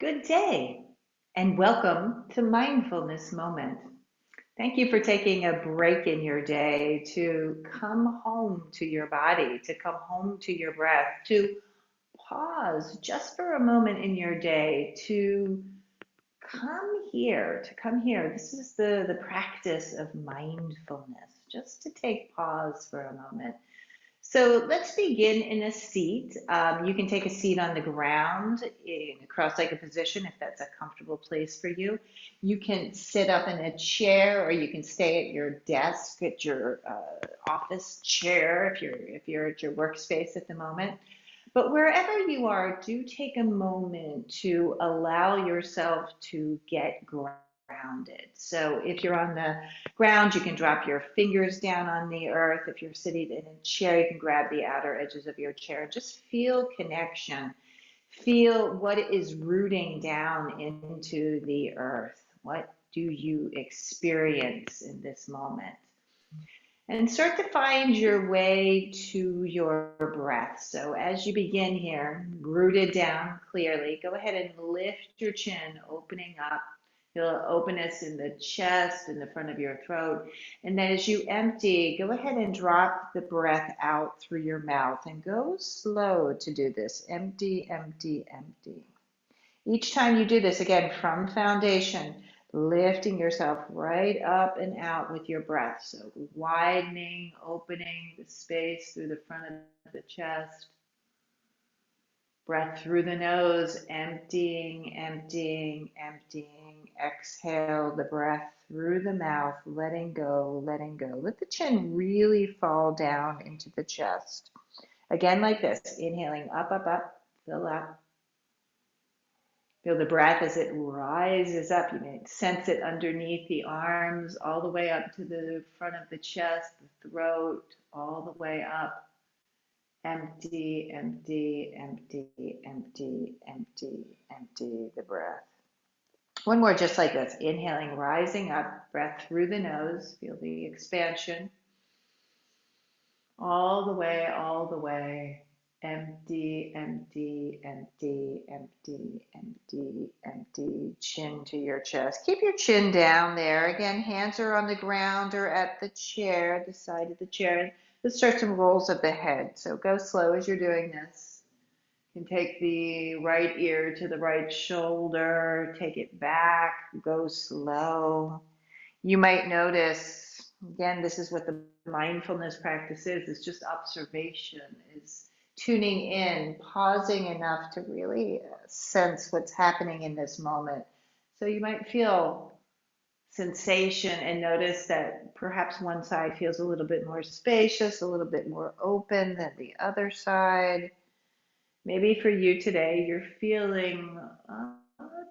Good day, and welcome to Mindfulness Moment. Thank you for taking a break in your day to come home to your body, to come home to your breath, to pause just for a moment in your day, to come here. This is the practice of mindfulness, just to take pause for a moment. So let's begin in a seat. You can take a seat on the ground in a cross-legged position if that's a comfortable place for you. You can sit up in a chair, or you can stay at your desk, at your office chair if you're at your workspace at the moment. But wherever you are, do take a moment to allow yourself to get grounded. So if you're on the ground, you can drop your fingers down on the earth. If you're sitting in a chair, you can grab the outer edges of your chair. Just feel connection. Feel what is rooting down into the earth. What do you experience in this moment? And start to find your way to your breath. So as you begin here, rooted down clearly, go ahead and lift your chin, opening up. Feel openness in the chest, in the front of your throat. And then as you empty, go ahead and drop the breath out through your mouth and go slow to do this. Empty, empty, empty. Each time you do this, again, from foundation, lifting yourself right up and out with your breath. So widening, opening the space through the front of the chest. Breath through the nose, emptying, emptying, emptying. Exhale the breath through the mouth, letting go, letting go. Let the chin really fall down into the chest. Again, like this, inhaling up, up, up, fill up. Feel the breath as it rises up. You may sense it underneath the arms, all the way up to the front of the chest, the throat, all the way up. Empty, empty, empty, empty, empty, empty the breath. One more just like this. Inhaling, rising up, breath through the nose. Feel the expansion. All the way. Empty, empty, empty, empty, empty, empty. Chin to your chest. Keep your chin down there. Again, hands are on the ground or at the chair, the side of the chair. Let's start some rolls of the head. So go slow as you're doing this. You can take the right ear to the right shoulder, take it back, go slow. You might notice, again, this is what the mindfulness practice is. It's just observation, is tuning in, pausing enough to really sense what's happening in this moment. So you might feel sensation and notice that perhaps one side feels a little bit more spacious, a little bit more open than the other side. Maybe for you today, you're feeling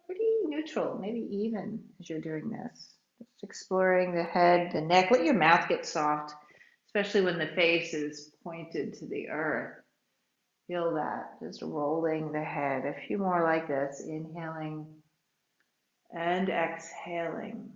pretty neutral, maybe even as you're doing this. Just exploring the head, the neck. Let your mouth get soft, especially when the face is pointed to the earth. Feel that, just rolling the head. A few more like this, inhaling and exhaling.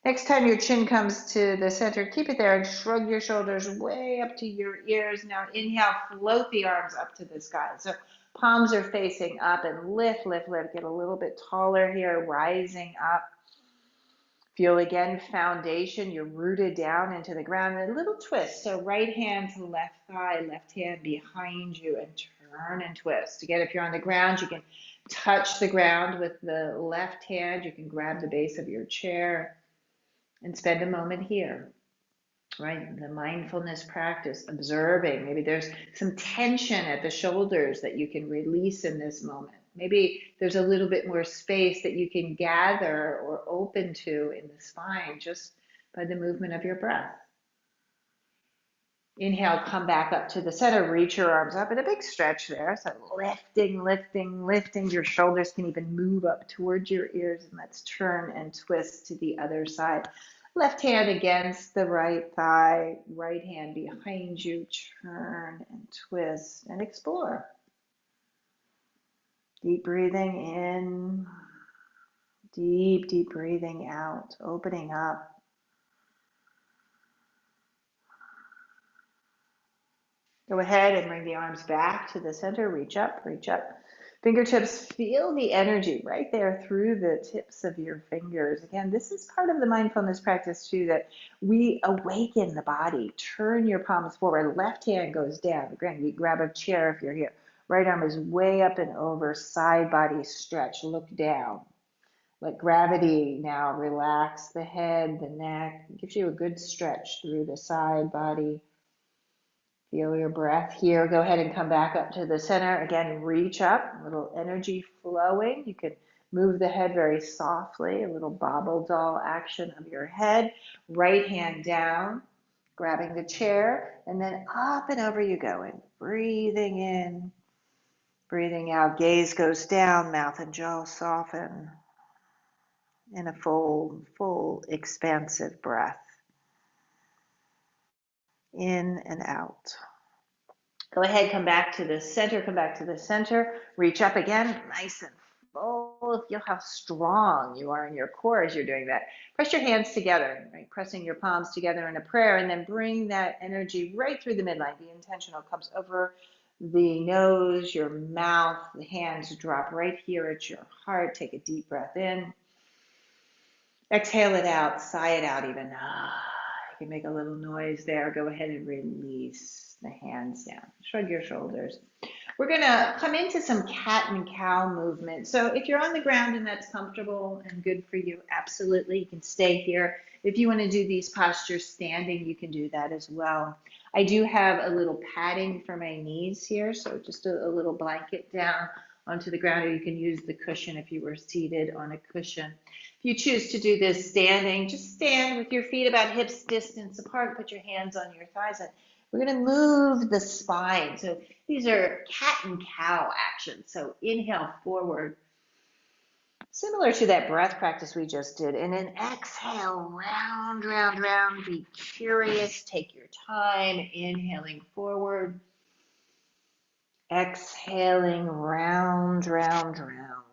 Next time your chin comes to the center, keep it there and shrug your shoulders way up to your ears. Now inhale, float the arms up to the sky. So palms are facing up and lift, lift, lift. Get a little bit taller here, rising up. Feel again, foundation. You're rooted down into the ground. And a little twist. So right hand to left thigh, left hand behind you, and turn and twist. Again, if you're on the ground, you can touch the ground with the left hand. You can grab the base of your chair and spend a moment here, right? The mindfulness practice, observing. Maybe there's some tension at the shoulders that you can release in this moment. Maybe there's a little bit more space that you can gather or open to in the spine just by the movement of your breath. Inhale, come back up to the center, reach your arms up, and a big stretch there. So lifting, lifting, lifting. Your shoulders can even move up towards your ears, and let's turn and twist to the other side. Left hand against the right thigh, right hand behind you. Turn and twist and explore. Deep breathing in, deep, deep breathing out, opening up. Go ahead and bring the arms back to the center. Reach up, reach up. Fingertips, feel the energy right there through the tips of your fingers. Again, this is part of the mindfulness practice too, that we awaken the body. Turn your palms forward. Left hand goes down. Again, you grab a chair if you're here. Right arm is way up and over. Side body stretch. Look down. Let gravity now relax the head, the neck. It gives you a good stretch through the side body. Feel your breath here. Go ahead and come back up to the center. Again, reach up, a little energy flowing. You can move the head very softly, a little bobble doll action of your head. Right hand down, grabbing the chair, and then up and over you go. And breathing in, breathing out. Gaze goes down, mouth and jaw soften in a full, expansive breath. In and out. Go ahead, come back to the center, come back to the center. Reach up again, nice and full. Feel how strong you are in your core as you're doing that. Press your hands together, right? Pressing your palms together in a prayer, and then bring that energy right through the midline. Be intentional, comes over the nose, your mouth, the hands drop right here at your heart. Take a deep breath in. Exhale it out, sigh it out even. You can make a little noise there. Go ahead and release the hands down. Shrug your shoulders. We're going to come into some cat and cow movement. So if you're on the ground and that's comfortable and good for you, absolutely, you can stay here. If you want to do these postures standing, you can do that as well. I do have a little padding for my knees here, so just a little blanket down onto the ground, or you can use the cushion if you were seated on a cushion. If you choose to do this standing, just stand with your feet about hips distance apart, put your hands on your thighs, and we're going to move the spine. So these are cat and cow actions. So inhale forward, similar to that breath practice we just did, and then exhale, round, round, round. Be curious, take your time, inhaling forward, exhaling, round, round, round.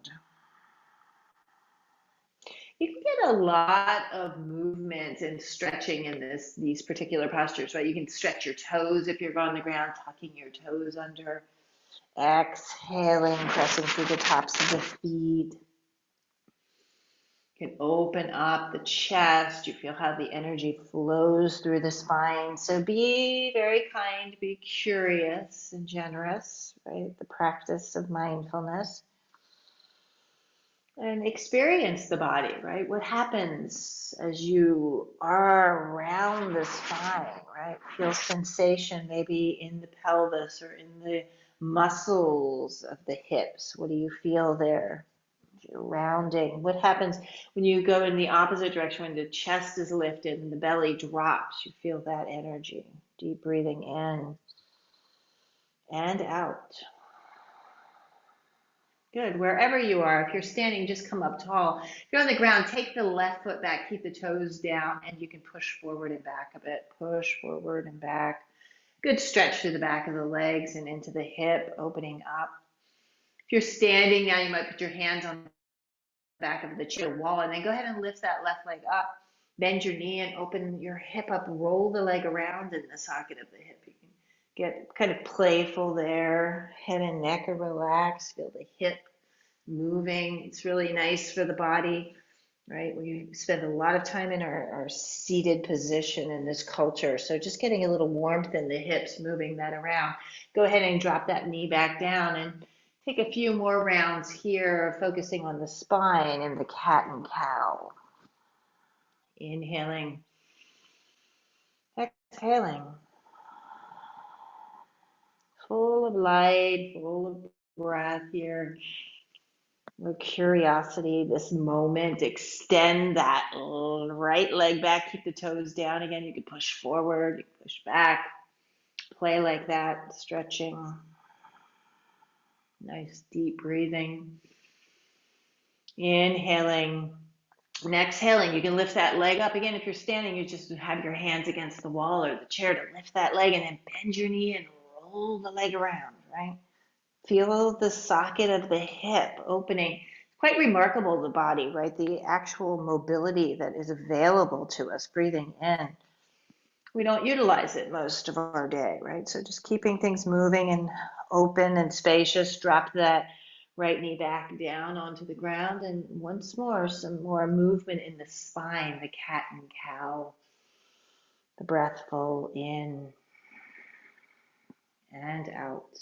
You can get a lot of movement and stretching in these particular postures, right? You can stretch your toes if you're on the ground, tucking your toes under, exhaling, pressing through the tops of the feet. You can open up the chest. You feel how the energy flows through the spine. So be very kind, be curious and generous, right? The practice of mindfulness. And experience the body, right? What happens as you are around the spine, right? Feel sensation maybe in the pelvis or in the muscles of the hips. What do you feel there? You're rounding. What happens when you go in the opposite direction, when the chest is lifted and the belly drops? You feel that energy. Deep breathing in and out. Good. Wherever you are, if you're standing, just come up tall. If you're on the ground, take the left foot back, keep the toes down, and you can push forward and back a bit. Push forward and back. Good stretch through the back of the legs and into the hip, opening up. If you're standing now, you might put your hands on the back of the chair wall, and then go ahead and lift that left leg up. Bend your knee and open your hip up. Roll the leg around in the socket of the hip. You can get kind of playful there. Head and neck are relaxed. Feel the hip moving. It's really nice for the body, right? We spend a lot of time in our seated position in this culture. So just getting a little warmth in the hips, moving that around. Go ahead and drop that knee back down and take a few more rounds here, focusing on the spine and the cat and cow. Inhaling, exhaling. Full of light, full of breath here. With curiosity, this moment, extend that right leg back, keep the toes down again. You can push forward, you can push back, play like that, stretching. Nice deep breathing. Inhaling and exhaling. You can lift that leg up again. If you're standing, you just have your hands against the wall or the chair to lift that leg, and then bend your knee and roll the leg around, right? Feel the socket of the hip opening. Quite remarkable, the body, right? The actual mobility that is available to us, breathing in. we don't utilize it most of our day, right? So just keeping things moving and open and spacious. Drop that right knee back down onto the ground. And once more, some more movement in the spine, the cat and cow. The breath full in and out.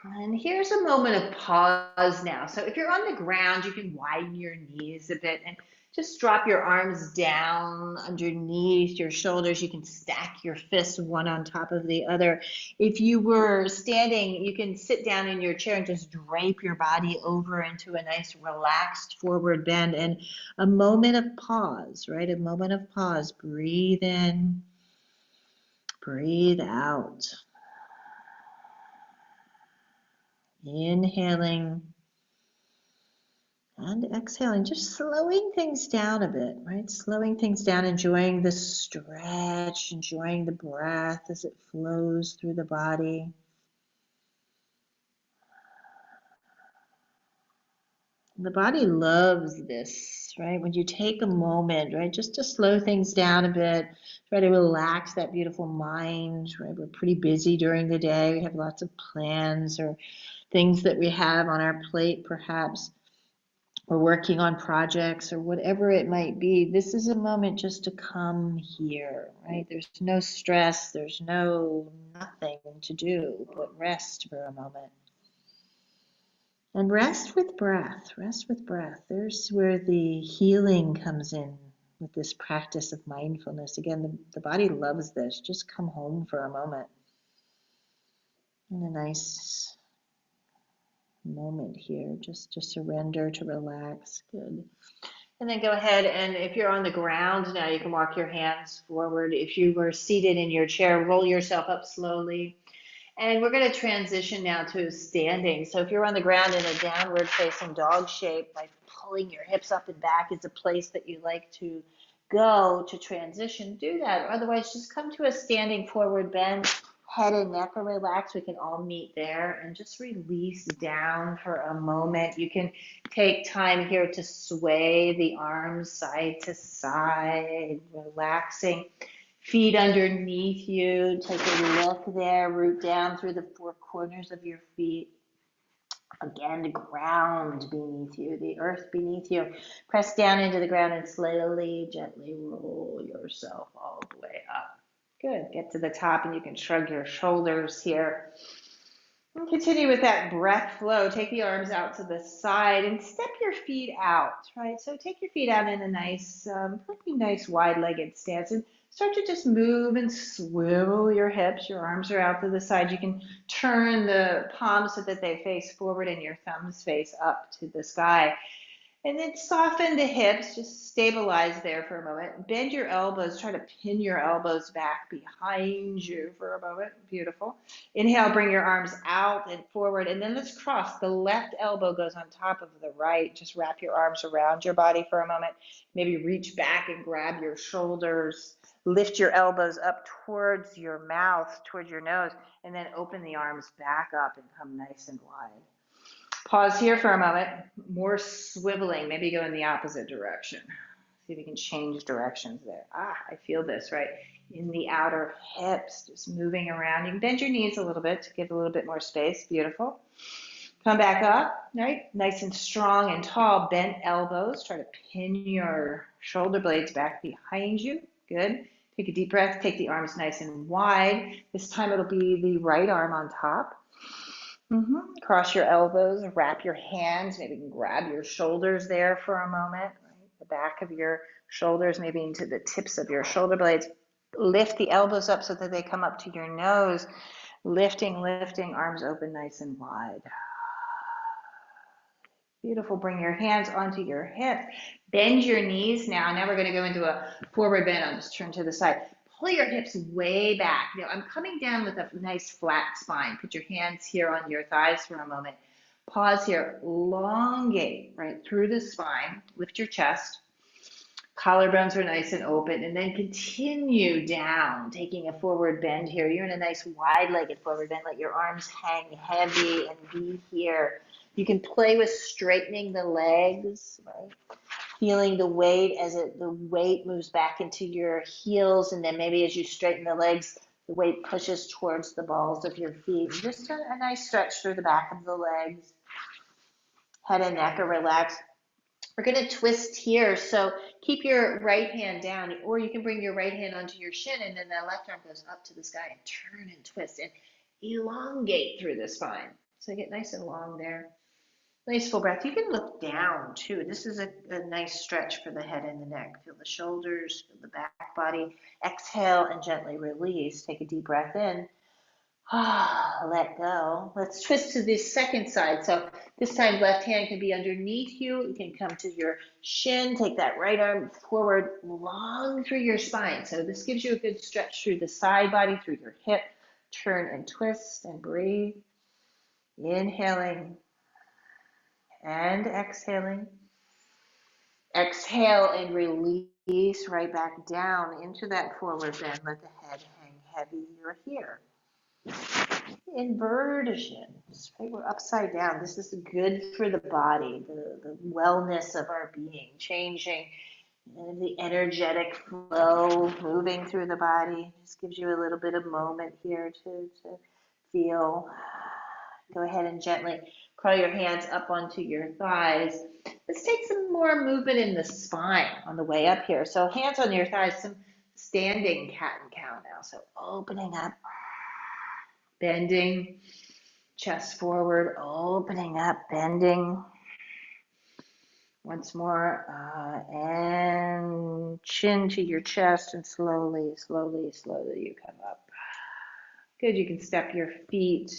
And here's a moment of pause now. So if you're on the ground, you can widen your knees a bit and just drop your arms down underneath your shoulders. You can stack your fists one on top of the other. If you were standing, you can sit down in your chair and just drape your body over into a nice relaxed forward bend, and a moment of pause, right? A moment of pause. Breathe in, breathe out. Inhaling and exhaling, just slowing things down a bit, right? Slowing things down, enjoying the stretch, enjoying the breath as it flows through the body. The body loves this, right? When you take a moment, right, just to slow things down a bit, try to relax that beautiful mind, right? We're pretty busy during the day. We have lots of plans or things that we have on our plate, perhaps. Or working on projects or whatever it might be. This is a moment just to come here, right? There's no stress, there's nothing to do but rest for a moment. And rest with breath, rest with breath. There's where the healing comes in with this practice of mindfulness. Again, the body loves this. Just come home for a moment. And a nice moment here, just to surrender, to relax. Good. And then go ahead, and if you're on the ground now, you can walk your hands forward. If you were seated in your chair, roll yourself up slowly. And we're going to transition now to standing. So if you're on the ground in a downward facing dog shape, by pulling your hips up and back is a place that you like to go to transition, do that. Otherwise, just come to a standing forward bend. Head and neck are relaxed. We can all meet there and just release down for a moment. You can take time here to sway the arms side to side, relaxing. Feet underneath you. Take a look there. Root down through the four corners of your feet. Again, the ground beneath you, the earth beneath you. Press down into the ground and slowly, gently roll yourself all the way up. Good. Get to the top and you can shrug your shoulders here. And continue with that breath flow. Take the arms out to the side and step your feet out, right? So take your feet out in a nice, pretty nice wide-legged stance and start to just move and swivel your hips. Your arms are out to the side. You can turn the palms so that they face forward and your thumbs face up to the sky. And then soften the hips, just stabilize there for a moment. Bend your elbows, try to pin your elbows back behind you for a moment. Beautiful. Inhale, bring your arms out and forward, and then let's cross. The left elbow goes on top of the right. Just wrap your arms around your body for a moment. Maybe reach back and grab your shoulders. Lift your elbows up towards your mouth, towards your nose, and then open the arms back up and come nice and wide. Pause here for a moment. More swiveling. Maybe go in the opposite direction. See if you can change directions there. I feel this, right? In the outer hips, just moving around. You can bend your knees a little bit to give a little bit more space. Beautiful. Come back up, right? Nice and strong and tall. Bent elbows. Try to pin your shoulder blades back behind you. Good. Take a deep breath. Take the arms nice and wide. This time it'll be the right arm on top. Cross your elbows, wrap your hands, maybe you can grab your shoulders there for a moment, right? The back of your shoulders, maybe into the tips of your shoulder blades. Lift the elbows up so that they come up to your nose. Lifting, arms open nice and wide. Beautiful. Bring your hands onto your hips. Bend your knees now. Now we're going to go into a forward bend. I'll just turn to the side. Pull your hips way back. Now I'm coming down with a nice flat spine. Put your hands here on your thighs for a moment. Pause here. Elongate right through the spine. Lift your chest. Collarbones are nice and open. And then continue down, taking a forward bend here. You're in a nice wide-legged forward bend. Let your arms hang heavy and be here. You can play with straightening the legs, right? feeling the weight as the weight moves back into your heels, and then maybe as you straighten the legs, the weight pushes towards the balls of your feet. Just a nice stretch through the back of the legs. Head and neck are relaxed. We're going to twist here, so keep your right hand down, or you can bring your right hand onto your shin, and then that left arm goes up to the sky, and turn and twist and elongate through the spine. So get nice and long there. Nice full breath. You can look down too. This is a nice stretch for the head and the neck. Feel the shoulders, feel the back body. Exhale and gently release. Take a deep breath in. Let go. Let's twist to the second side. So this time left hand can be underneath you. You can come to your shin. Take that right arm forward, long through your spine. So this gives you a good stretch through the side body, through your hip. Turn and twist and breathe. Inhaling and exhaling. Exhale and release right back down into that forward bend. Let the head hang heavy. You're here. Inversions, right? We're upside down. This is good for the body, the wellness of our being, changing the energetic flow, moving through the body. Just gives you a little bit of moment here to feel. Go ahead and gently crawl your hands up onto your thighs. Let's take some more movement in the spine on the way up here. So hands on your thighs, some standing cat and cow now. So opening up, bending, chest forward, opening up, bending. Once more, and chin to your chest, and slowly, slowly, slowly you come up. Good, you can step your feet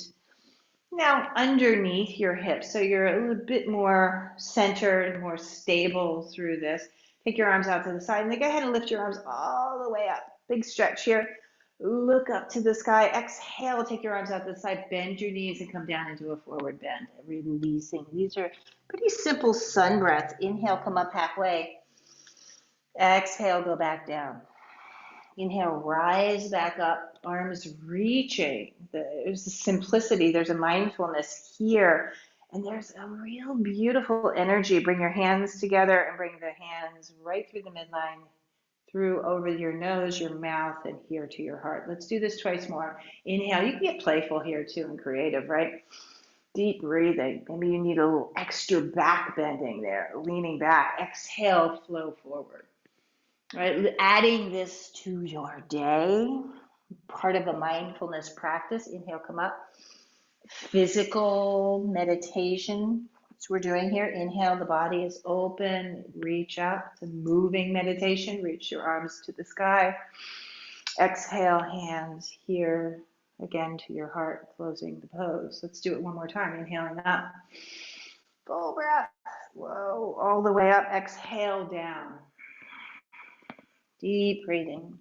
now underneath your hips, so you're a little bit more centered, more stable through this. Take your arms out to the side, and then go ahead and lift your arms all the way up. Big stretch here. Look up to the sky. Exhale, take your arms out to the side, bend your knees, and come down into a forward bend. Releasing. These are pretty simple sun breaths. Inhale, come up halfway. Exhale, go back down. Inhale, rise back up, arms reaching. There's a simplicity, there's a mindfulness here, and there's a real beautiful energy. Bring your hands together and bring the hands right through the midline, through over your nose, your mouth, and here to your heart. Let's do this twice more. Inhale, you can get playful here too and creative, right? Deep breathing. Maybe you need a little extra back bending there, leaning back. Exhale, flow forward. Right, adding this to your day, part of a mindfulness practice. Inhale, come up. Physical meditation. That's what we're doing here. Inhale, the body is open. Reach out. It's a moving meditation. Reach your arms to the sky. Exhale, hands here. Again to your heart, closing the pose. Let's do it one more time. Inhaling up. Full breath. Whoa, all the way up. Exhale, down. Deep breathing.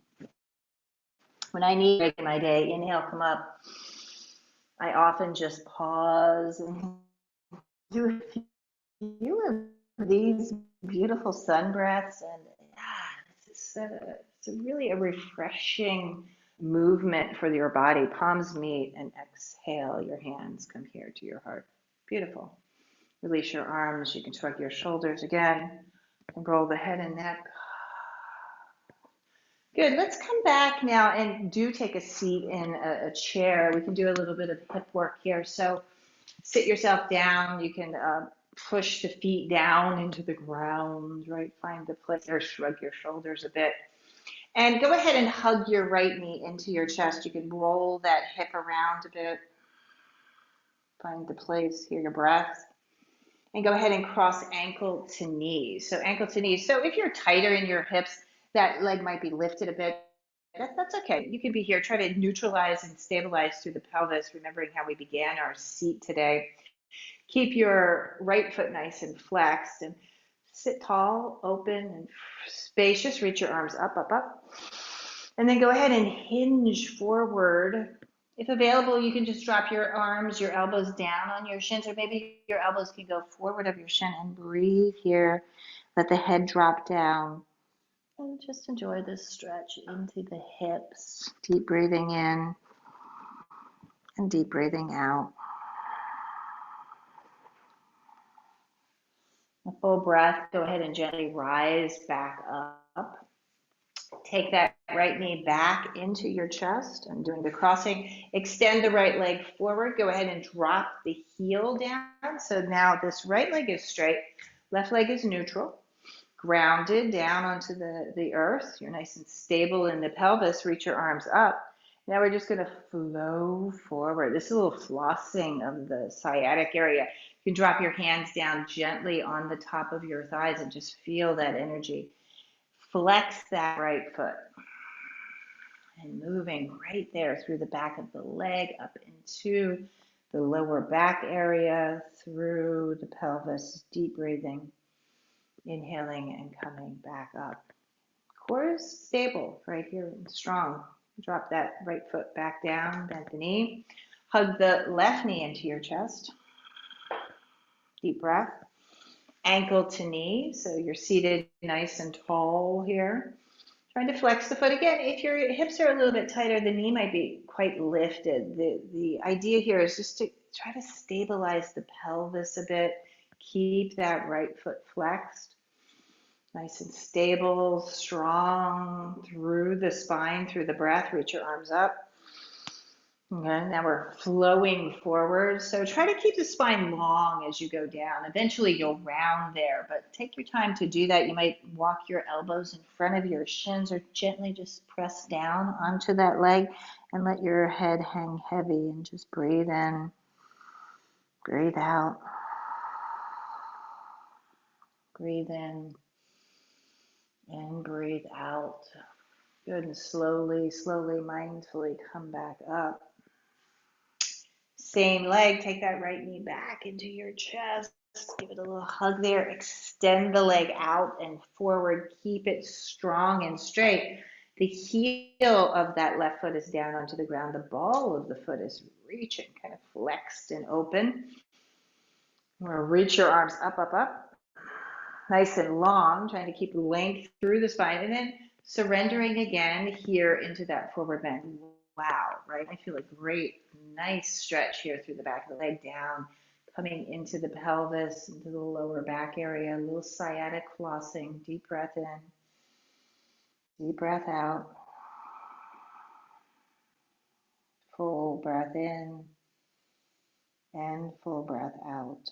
When I need to break in my day, inhale, come up. I often just pause and do a few of these beautiful sun breaths, and it's really a refreshing movement for your body. Palms meet and exhale. Your hands come here to your heart. Beautiful. Release your arms. You can shrug your shoulders again and roll the head and neck. Good. Let's come back now and do take a seat in a chair. We can do a little bit of hip work here. So sit yourself down. You can push the feet down into the ground, right? Find the place or shrug your shoulders a bit. And go ahead and hug your right knee into your chest. You can roll that hip around a bit. Find the place, hear your breath. And go ahead and cross ankle to knee. So ankle to knee. So if you're tighter in your hips, that leg might be lifted a bit. That's okay. You can be here. Try to neutralize and stabilize through the pelvis, remembering how we began our seat today. Keep your right foot nice and flexed and sit tall, open, and spacious. Reach your arms up, up, up. And then go ahead and hinge forward. If available, you can just drop your arms, your elbows down on your shins, or maybe your elbows can go forward of your shin, and breathe here. Let the head drop down. And just enjoy this stretch into the hips. Deep breathing in and deep breathing out. Full breath. Go ahead and gently rise back up. Take that right knee back into your chest. I'm doing the crossing. Extend the right leg forward. Go ahead and drop the heel down. So now this right leg is straight, left leg is neutral, grounded down onto the earth. You're nice and stable in the pelvis. Reach your arms up. Now we're just going to flow forward. This is a little flossing of the sciatic area. You can drop your hands down gently on the top of your thighs and just feel that energy. Flex that right foot. And moving right there through the back of the leg, up into the lower back area, through the pelvis, deep breathing, inhaling and coming back up. Core is stable right here and strong. Drop that right foot back down, bend the knee. Hug the left knee into your chest. Deep breath. Ankle to knee, so you're seated nice and tall here. Trying to flex the foot again. If your hips are a little bit tighter, the knee might be quite lifted. The idea here is just to try to stabilize the pelvis a bit. Keep that right foot flexed. Nice and stable, strong through the spine, through the breath. Reach your arms up. Okay, now we're flowing forward. So try to keep the spine long as you go down. Eventually you'll round there, but take your time to do that. You might walk your elbows in front of your shins or gently just press down onto that leg and let your head hang heavy and just breathe in, breathe out, breathe in and breathe out. Good, and slowly, slowly, mindfully come back up. Same leg, take that right knee back into your chest. Give it a little hug there. Extend the leg out and forward. Keep it strong and straight. The heel of that left foot is down onto the ground. The ball of the foot is reaching, kind of flexed and open. We're going to reach your arms up, up, up. Nice and long, trying to keep length through the spine. And then surrendering again here into that forward bend. Wow, right? I feel a great, nice stretch here through the back of the leg down, coming into the pelvis, into the lower back area, a little sciatic flossing. Deep breath in, deep breath out. Full breath in and full breath out.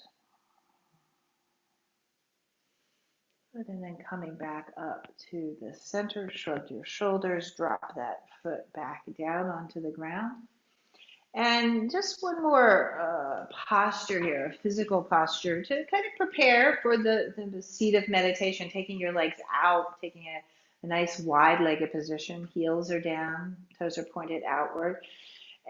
Good, and then coming back up to the center, shrug your shoulders, drop that foot back down onto the ground. And just one more posture here, physical posture, to kind of prepare for the seat of meditation, taking your legs out, taking a nice wide-legged position. Heels are down, toes are pointed outward.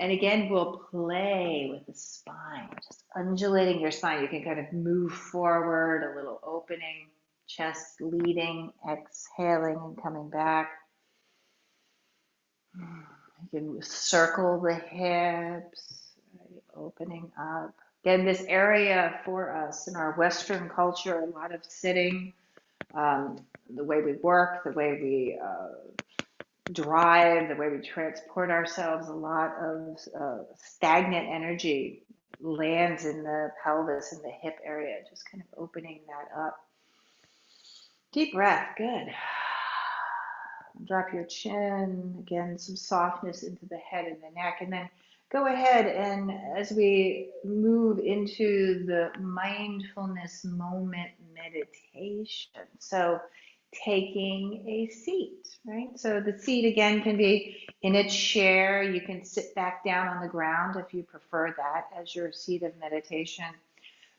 And again, we'll play with the spine, just undulating your spine. You can kind of move forward, a little opening, chest leading, exhaling and coming back. You can circle the hips, right, opening up. Again, this area for us in our Western culture, a lot of sitting, the way we work, the way we drive, the way we transport ourselves, a lot of stagnant energy lands in the pelvis and the hip area, just kind of opening that up. Deep breath, good. Drop your chin, again, some softness into the head and the neck, and then go ahead and as we move into the mindfulness moment meditation. So taking a seat, right? So the seat again can be in a chair. You can sit back down on the ground if you prefer that as your seat of meditation.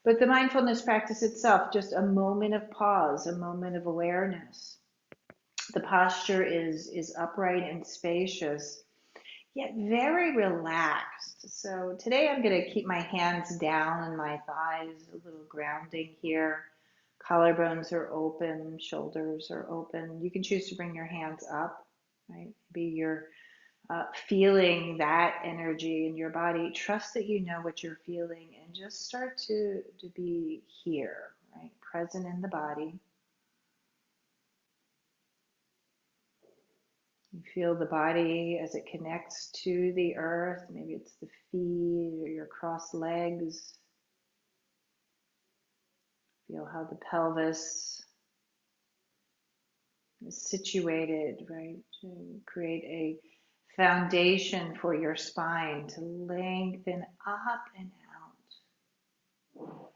But the mindfulness practice itself, just a moment of pause, a moment of awareness. The posture is upright and spacious, yet very relaxed. So today I'm going to keep my hands down and my thighs, a little grounding here. Collarbones are open, shoulders are open. You can choose to bring your hands up, right? Maybe you're feeling that energy in your body. Trust that you know what you're feeling and just start to be here, right? Present in the body. You feel the body as it connects to the earth. Maybe it's the feet or your crossed legs. Feel how the pelvis is situated, right, to create a foundation for your spine to lengthen up and out.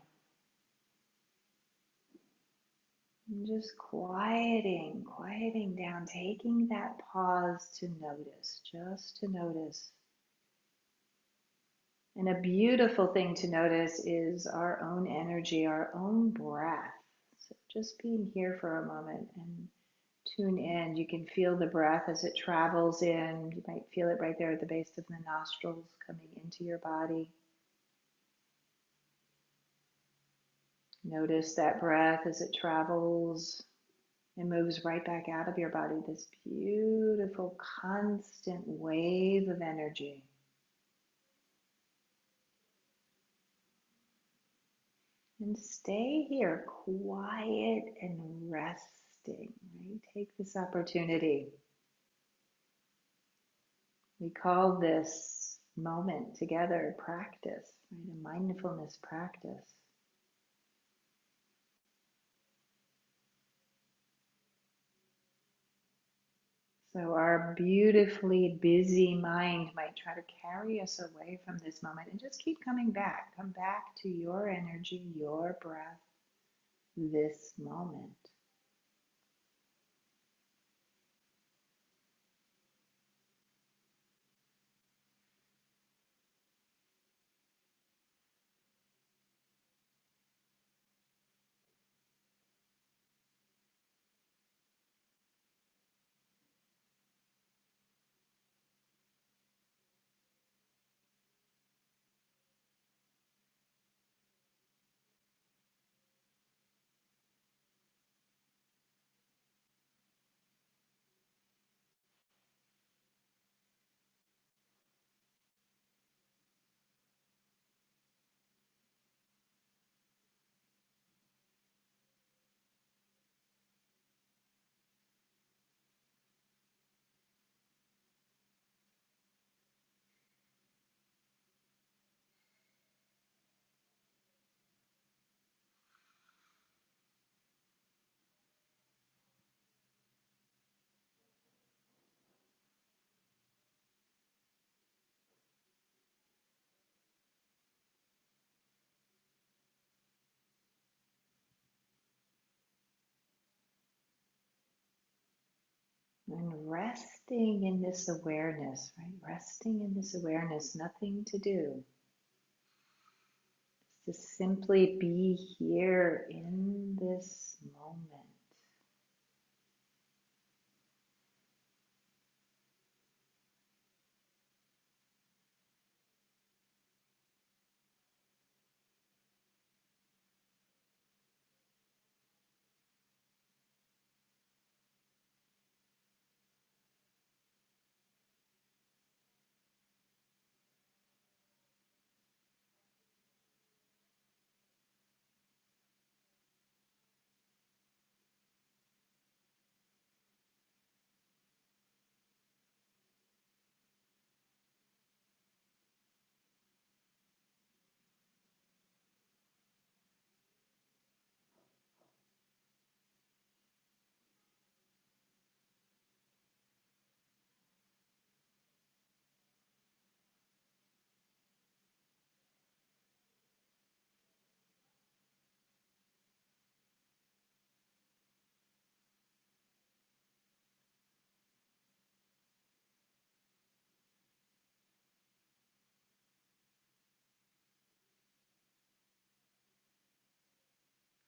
And just quieting down, taking that pause to notice, just to notice. And a beautiful thing to notice is our own energy, our own breath. So just being here for a moment and tune in. You can feel the breath as it travels in. You might feel it right there at the base of the nostrils coming into your body. Notice that breath as it travels and moves right back out of your body. This beautiful, constant wave of energy. And stay here, quiet and resting, right? Take this opportunity. We call this moment together practice, right? A mindfulness practice. So our beautifully busy mind might try to carry us away from this moment and just keep coming back. Come back to your energy, your breath, this moment. And resting in this awareness, right? Resting in this awareness, nothing to do. Just to simply be here in this moment.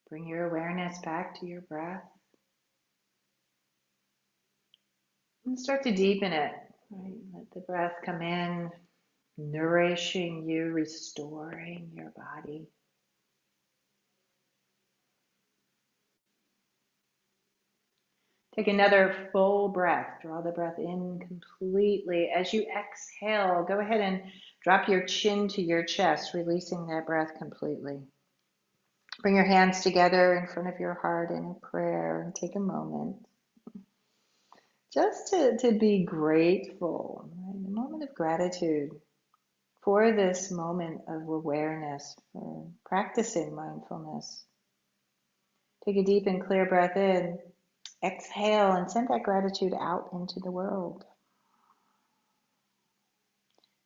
Bring your awareness back to your breath and start to deepen it, right? Let the breath come in, nourishing you, restoring your body. Take another full breath. Draw the breath in completely. As you exhale, go ahead and drop your chin to your chest, releasing that breath completely. Bring your hands together in front of your heart in a prayer and take a moment just to be grateful, right? A moment of gratitude for this moment of awareness, for practicing mindfulness. Take a deep and clear breath in. Exhale and send that gratitude out into the world.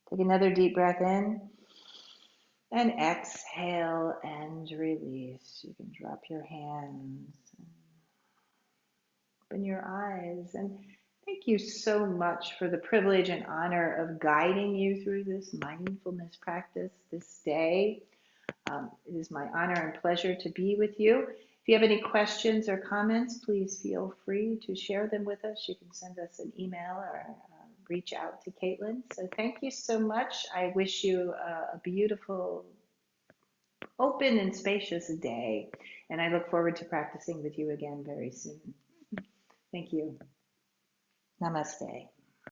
Take another deep breath in and exhale and release. You can drop your hands, open your eyes, and thank you so much for the privilege and honor of guiding you through this mindfulness practice this day. It is my honor and pleasure to be with you. If you have any questions or comments, please feel free to share them with us. You can send us an email or reach out to Caitlin. So thank you so much. I wish you a beautiful, open and spacious day. And I look forward to practicing with you again very soon. Thank you. Namaste.